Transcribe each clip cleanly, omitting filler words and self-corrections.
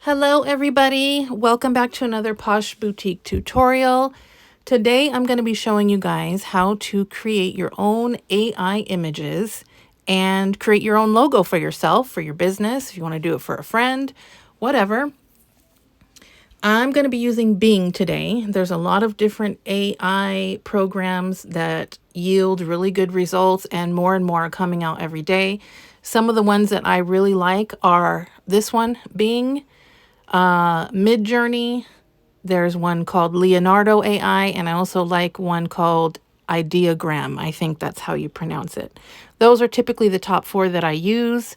Hello everybody, welcome back to another Posh Boutique tutorial. Today I'm going to be showing you guys how to create your own AI images and create your own logo for yourself, for your business, if you want to do it for a friend, whatever. I'm going to be using Bing today. There's a lot of different AI programs that yield really good results, and more are coming out every day. Some of the ones that I really like are this one, Bing, Midjourney. There's one called Leonardo AI, and I also like one called Ideogram. I think that's how you pronounce it. Those are typically the top four that I use.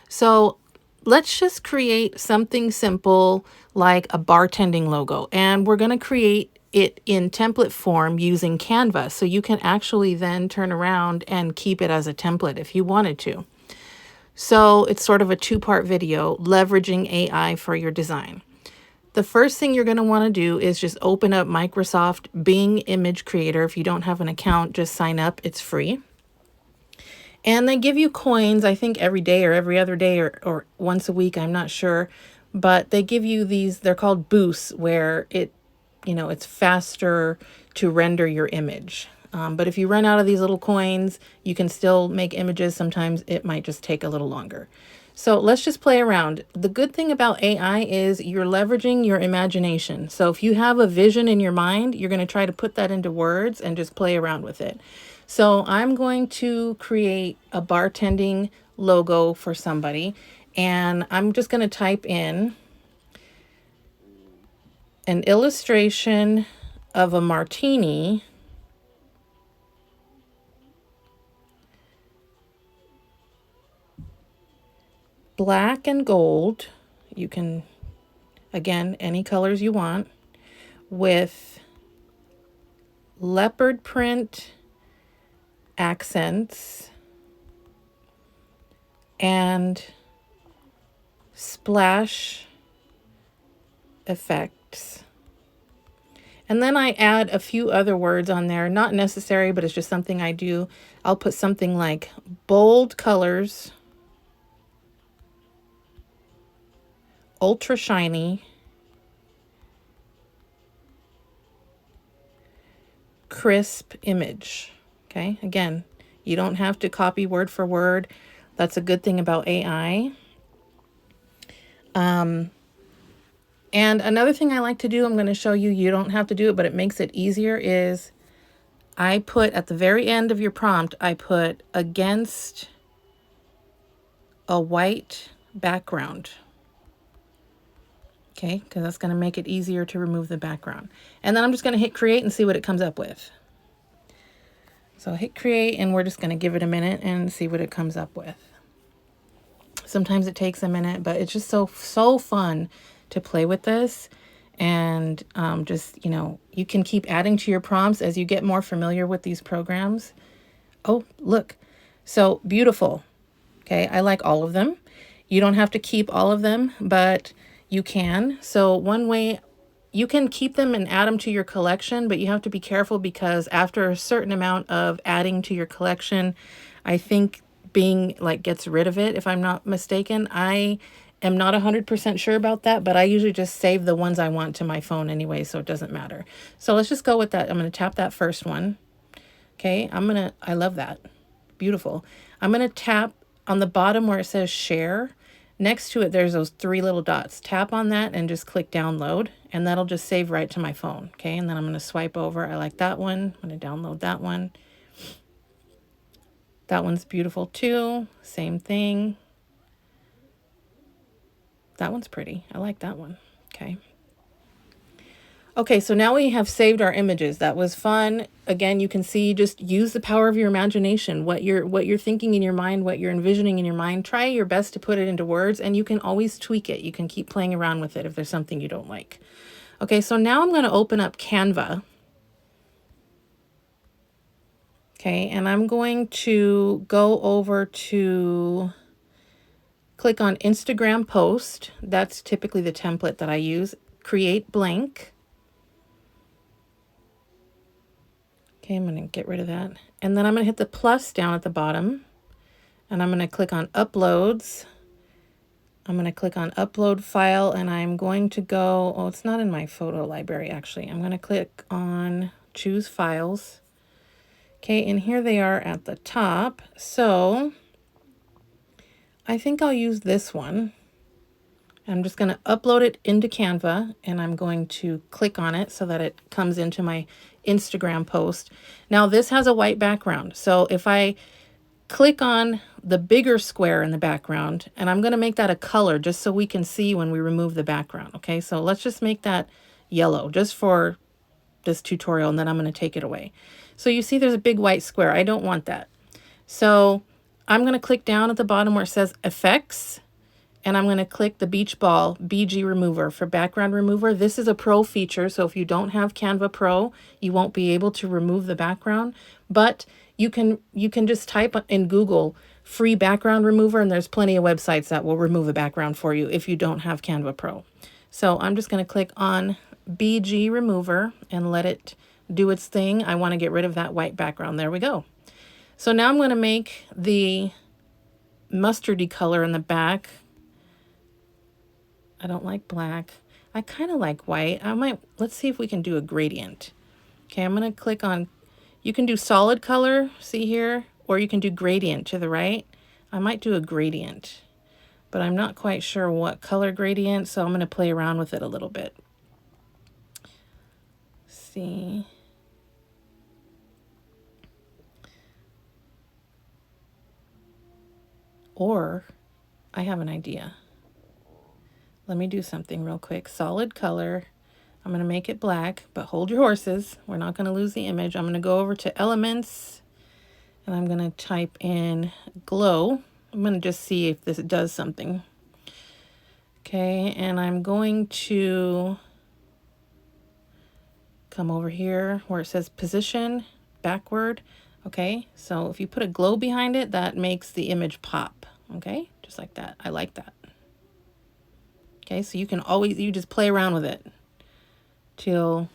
So let's just create something simple like a bartending logo, and we're going to create it in template form using Canva. So you can actually then turn around and keep it as a template if you wanted to. So it's sort of a two-part video leveraging AI for your design. The first thing you're going to want to do is just open up Microsoft Bing Image Creator. If you don't have an account, just sign up. It's free. And they give you coins, I think every day or every other day or once a week, I'm not sure. But they give you these, they're called boosts, where it's faster to render your image. But if you run out of these little coins, you can still make images. Sometimes it might just take a little longer. So let's just play around. The good thing about AI is you're leveraging your imagination. So if you have a vision in your mind, you're going to try to put that into words and just play around with it. So I'm going to create a bartending logo for somebody, and I'm just going to type in an illustration of a martini black and gold. You can, again, any colors you want, with leopard print accents and splash effects. And then I add a few other words on there, not necessary, but it's just something I do. I'll put something like bold colors, ultra shiny, crisp image. Okay, again, you don't have to copy word for word. That's a good thing about AI. And another thing I like to do, I'm going to show you, you don't have to do it, but it makes it easier, is I put at the very end of your prompt, I put against a white background. Okay, because that's going to make it easier to remove the background. And then I'm just going to hit create and see what it comes up with. So hit create, and we're just going to give it a minute and see what it comes up with. Sometimes it takes a minute, but it's just so fun to play with this. And you can keep adding to your prompts as you get more familiar with these programs. Oh, look. So beautiful. Okay, I like all of them. You don't have to keep all of them, but you can. So one way, you can keep them and add them to your collection, but you have to be careful, because after a certain amount of adding to your collection, I think Bing gets rid of it, if I'm not mistaken. I am not 100% sure about that, but I usually just save the ones I want to my phone anyway, so it doesn't matter. So let's just go with that. I'm going to tap that first one. Okay, I love that. Beautiful. I'm going to tap on the bottom where it says share. Next to it, there's those three little dots. Tap on that and just click download, and that'll just save right to my phone. Okay, and then I'm going to swipe over. I like that one. I'm going to download that one. That one's beautiful too. Same thing. That one's pretty. I like that one. Okay. Okay, so now we have saved our images. That was fun. Again, you can see, just use the power of your imagination. What you're thinking in your mind, what you're envisioning in your mind. Try your best to put it into words, and you can always tweak it. You can keep playing around with it if there's something you don't like. Okay, so now I'm going to open up Canva. Okay, and I'm going to go over to click on Instagram post. That's typically the template that I use. Create blank. Okay, I'm going to get rid of that. And then I'm going to hit the plus down at the bottom, and I'm going to click on uploads. I'm going to click on upload file, and I'm going to go, oh, it's not in my photo library actually. I'm going to click on choose files. Okay, and here they are at the top. So I think I'll use this one. I'm just going to upload it into Canva, and I'm going to click on it so that it comes into my Instagram post. Now this has a white background. So if I click on the bigger square in the background, and I'm going to make that a color just so we can see when we remove the background. Okay, so let's just make that yellow just for this tutorial, and then I'm going to take it away. So you see there's a big white square. I don't want that. So I'm going to click down at the bottom where it says effects, and I'm going to click the beach ball BG remover for background remover. This is a pro feature, so if you don't have Canva Pro, you won't be able to remove the background, but you can just type in Google free background remover, and there's plenty of websites that will remove a background for you if you don't have Canva Pro. So I'm just going to click on BG remover and let it do its thing. I want to get rid of that white background. There we go. So now I'm going to make the mustardy color in the back. I don't like black. I kind of like white. Let's see if we can do a gradient. Okay, I'm going to click on, you can do solid color, see here, or you can do gradient to the right. I might do a gradient, but I'm not quite sure what color gradient, so I'm going to play around with it a little bit. See. Or I have an idea. Let me do something real quick. Solid color. I'm going to make it black, but hold your horses. We're not going to lose the image. I'm going to go over to elements, and I'm going to type in glow. I'm going to just see if this does something. Okay, and I'm going to come over here where it says position backward. Okay, so if you put a glow behind it, that makes the image pop. Okay, just like that. I like that. Okay, so you can always, you just play around with it till,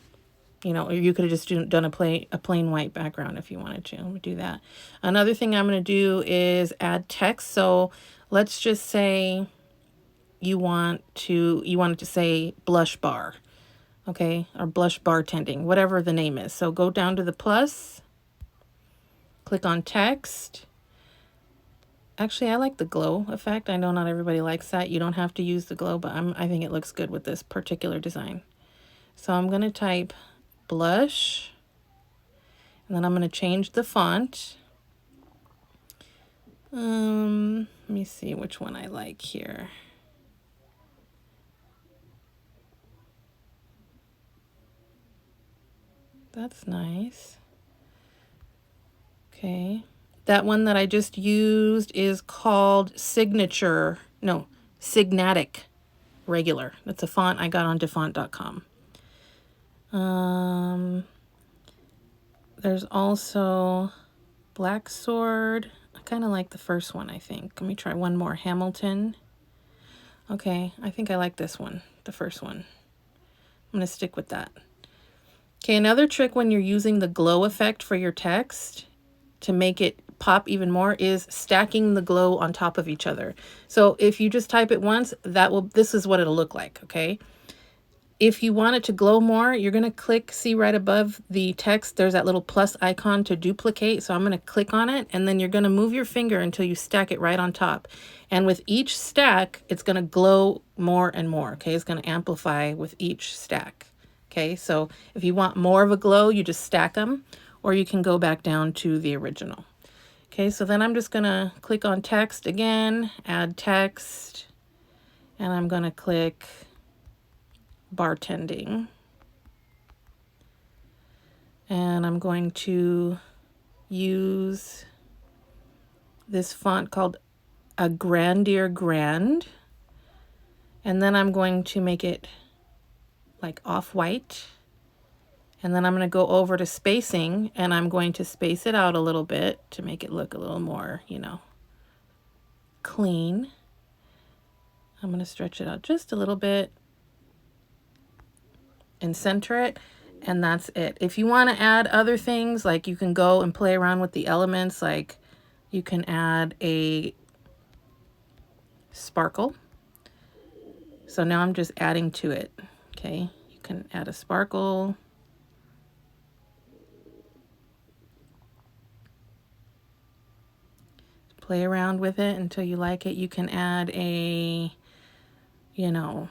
you know, or you could have just done a plain white background if you wanted to. Let me do that. Another thing I'm going to do is add text. So let's just say you want it to say blush bar, okay, or blush bartending, whatever the name is. So go down to the plus, click on text. Actually, I like the glow effect. I know not everybody likes that. You don't have to use the glow, but I think it looks good with this particular design. So I'm going to type blush, and then I'm going to change the font. Let me see which one I like here. That's nice. Okay. That one that I just used is called Signatic Regular. That's a font I got on dafont.com. There's also Black Sword. I kind of like the first one, I think. Let me try one more. Hamilton. Okay, I think I like this one, the first one. I'm going to stick with that. Okay, another trick when you're using the glow effect for your text to make it pop even more is stacking the glow on top of each other. So if you just type it once, this is what it'll look like, okay? If you want it to glow more, you're going to click, see right above the text, there's that little plus icon to duplicate. So I'm going to click on it, and then you're going to move your finger until you stack it right on top. And with each stack, it's going to glow more and more, okay? It's going to amplify with each stack, okay? So if you want more of a glow, you just stack them, or you can go back down to the original. Okay, so then I'm just going to click on text again, add text, and I'm going to click bartending. And I'm going to use this font called A Grandier Grand. And then I'm going to make it like off-white. And then I'm going to go over to spacing, and I'm going to space it out a little bit to make it look a little more, you know, clean. I'm going to stretch it out just a little bit and center it, and that's it. If you want to add other things, like you can go and play around with the elements, like you can add a sparkle. So now I'm just adding to it. Okay, you can add a sparkle. Play around with it until you like it. You can add a, you know,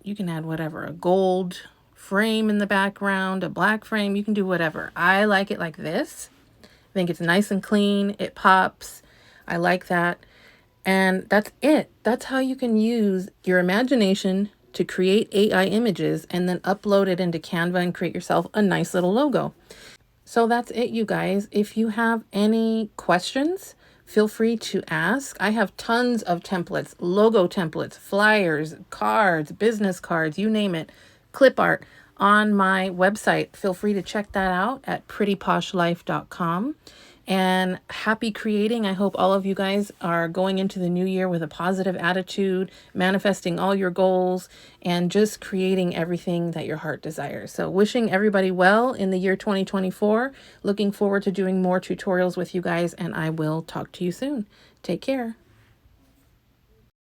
you can add whatever, a gold frame in the background, a black frame, you can do whatever. I like it like this. I think it's nice and clean. It pops. I like that. And that's it. That's how you can use your imagination to create AI images and then upload it into Canva and create yourself a nice little logo. So that's it, you guys. If you have any questions, feel free to ask. I have tons of templates, logo templates, flyers, cards, business cards, you name it, clip art on my website. Feel free to check that out at prettyposhlife.com. And happy creating. I hope all of you guys are going into the new year with a positive attitude, manifesting all your goals, and just creating everything that your heart desires. So wishing everybody well in the year 2024. Looking forward to doing more tutorials with you guys, and I will talk to you soon. Take care.